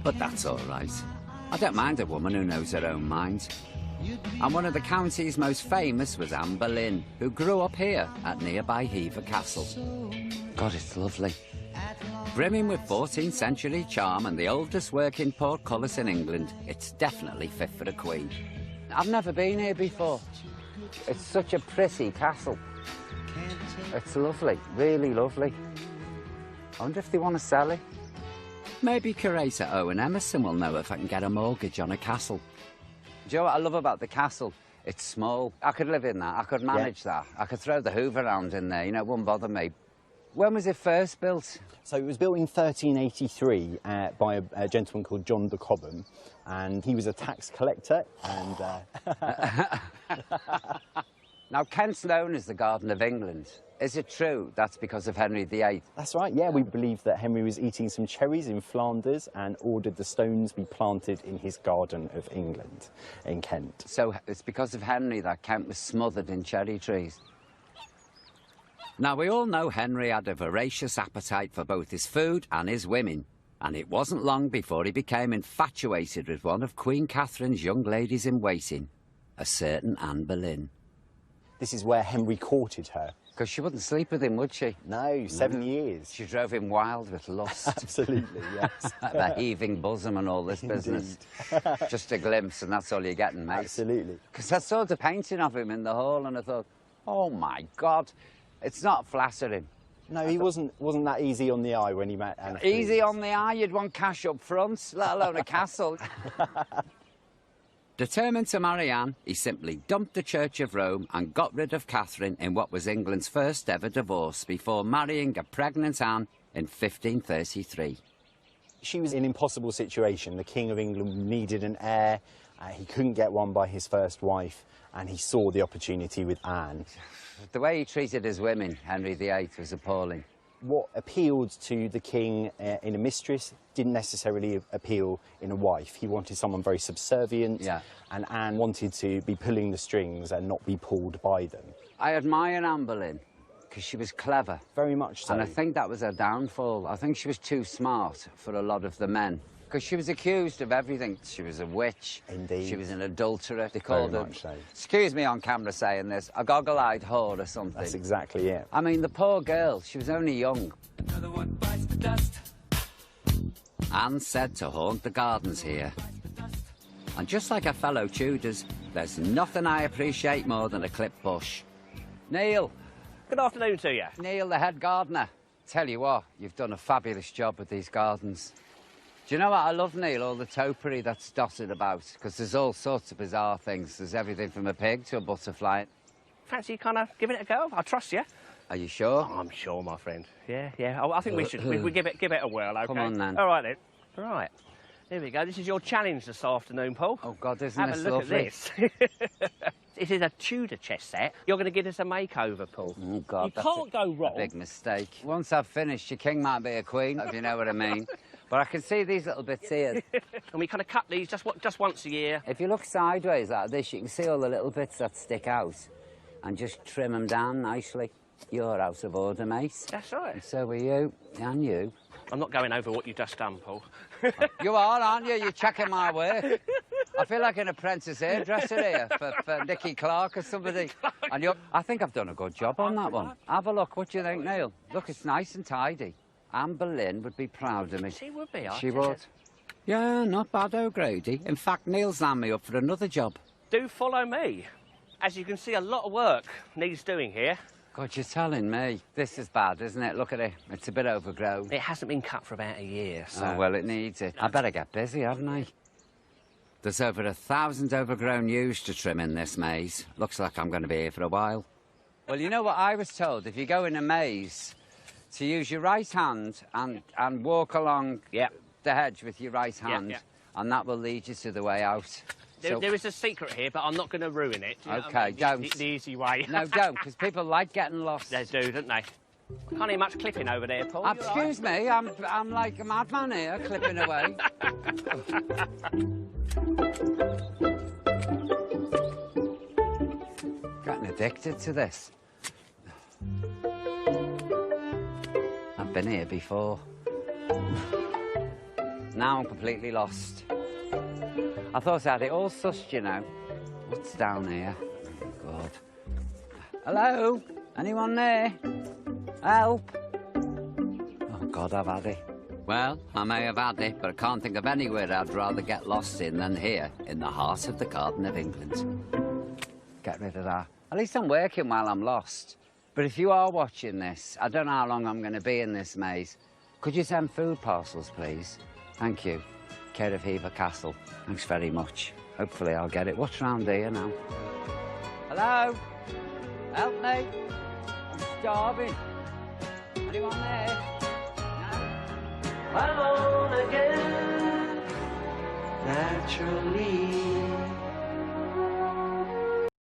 But that's all right. I don't mind a woman who knows her own mind. And one of the county's most famous was Anne Boleyn, who grew up here at nearby Hever Castle. God, it's lovely. Brimming with 14th century charm and the oldest working portcullis in England, it's definitely fit for a queen. I've never been here before. It's such a pretty castle. It's lovely, really lovely. I wonder if they want to sell it. Maybe curator Owen Emmerson will know if I can get a mortgage on a castle. Do you know what I love about the castle? It's small. I could live in that. I could manage that. I could throw the Hoover around in there. You know, it wouldn't bother me. When was it first built? So it was built in 1383 by a gentleman called John de Cobham, and he was a tax collector. And Now, Kent's known as the Garden of England. Is it true that's because of Henry VIII? That's right, yeah. We believe that Henry was eating some cherries in Flanders and ordered the stones be planted in his Garden of England in Kent. So it's because of Henry that Kent was smothered in cherry trees. Now, we all know Henry had a voracious appetite for both his food and his women, and it wasn't long before he became infatuated with one of Queen Catherine's young ladies in waiting, a certain Anne Boleyn. This is where Henry courted her. Because she wouldn't sleep with him, would she? No, 7 years. She drove him wild with lust. Absolutely, yes. The heaving bosom and all this business. Just a glimpse, and that's all you're getting, mate. Absolutely. Because I saw the painting of him in the hall, and I thought, oh, my God, it's not flattering. No, he wasn't that easy on the eye when he met Anne. Easy on the eye? You'd want cash up front, let alone a castle. Determined to marry Anne, he simply dumped the Church of Rome and got rid of Catherine in what was England's first ever divorce before marrying a pregnant Anne in 1533. She was in an impossible situation. The King of England needed an heir. He couldn't get one by his first wife, and he saw the opportunity with Anne. The way he treated his women, Henry VIII, was appalling. What appealed to the king in a mistress didn't necessarily appeal in a wife. He wanted someone very subservient, and Anne wanted to be pulling the strings and not be pulled by them. I admire Anne Boleyn because she was clever. Very much so. And I think that was her downfall. I think she was too smart for a lot of the men. Because she was accused of everything. She was a witch. Indeed. She was an adulterer. They called her, so. Excuse me on camera saying this, a goggle-eyed whore or something. That's exactly it. I mean, the poor girl, she was only young. Another one bites the dust. Anne said to haunt the gardens here. And just like her fellow Tudors, there's nothing I appreciate more than a clipped bush. Neil. Good afternoon to you. Neil, the head gardener. Tell you what, you've done a fabulous job with these gardens. Do you know what I love, Neil? All the topiary that's dotted about, because there's all sorts of bizarre things. There's everything from a pig to a butterfly. Fancy kind of giving it a go? I trust you. Are you sure? Oh, I'm sure, my friend. Yeah. I think we should we give it a whirl, OK? Come on, then. All right, then. Right. Here we go. This is your challenge this afternoon, Paul. Oh, God, isn't Have this a look lovely? at this. This is a Tudor chess set. You're going to give us a makeover, Paul. Oh, God, you that's can't go wrong. A big mistake. Once I've finished, your king might be a queen, if you know what I mean. But I can see these little bits here. And we kind of cut these just once a year. If you look sideways like this, you can see all the little bits that stick out and just trim them down nicely. You're out of order, mate. That's right. And so are you, and you. I'm not going over what you've just done, Paul. You are, aren't you? You're checking my work. I feel like an apprentice hairdresser here for Nicky Clark or somebody. And I think I've done a good job on that one. Have a look. What do you think, Neil? Look, it's nice and tidy. Anne Boleyn would be proud of me. She would be, She would. Yeah, not bad, O'Grady. In fact, Neil's lined me up for another job. Do follow me. As you can see, a lot of work needs doing here. God, you're telling me. This is bad, isn't it? Look at it. It's a bit overgrown. It hasn't been cut for about a year, so... Oh, well, it needs it. I better get busy, haven't I? There's over 1,000 overgrown yews to trim in this maze. Looks like I'm going to be here for a while. Well, you know what I was told? If you go in a maze, to use your right hand and walk along the hedge with your right hand, and that will lead you to the way out. There is a secret here, but I'm not going to ruin it. OK, don't. It's the easy way. No, don't, because people like getting lost. They do, don't they? Can't hear much clipping over there, Paul. Excuse me, I'm like a madman here, clipping away. Getting addicted to this. I've been here before. Now I'm completely lost. I thought I had it all sussed, you know. What's down here? Oh, God. Hello? Anyone there? Help? Oh, God, I've had it. Well, I may have had it, but I can't think of anywhere I'd rather get lost in than here, in the heart of the Garden of England. Get rid of that. At least I'm working while I'm lost. But if you are watching this, I don't know how long I'm going to be in this maze. Could you send food parcels, please? Thank you. Care of Hever Castle. Thanks very much. Hopefully I'll get it. What's round here now? Hello? Help me. I'm starving. Anyone there? Alone again, naturally.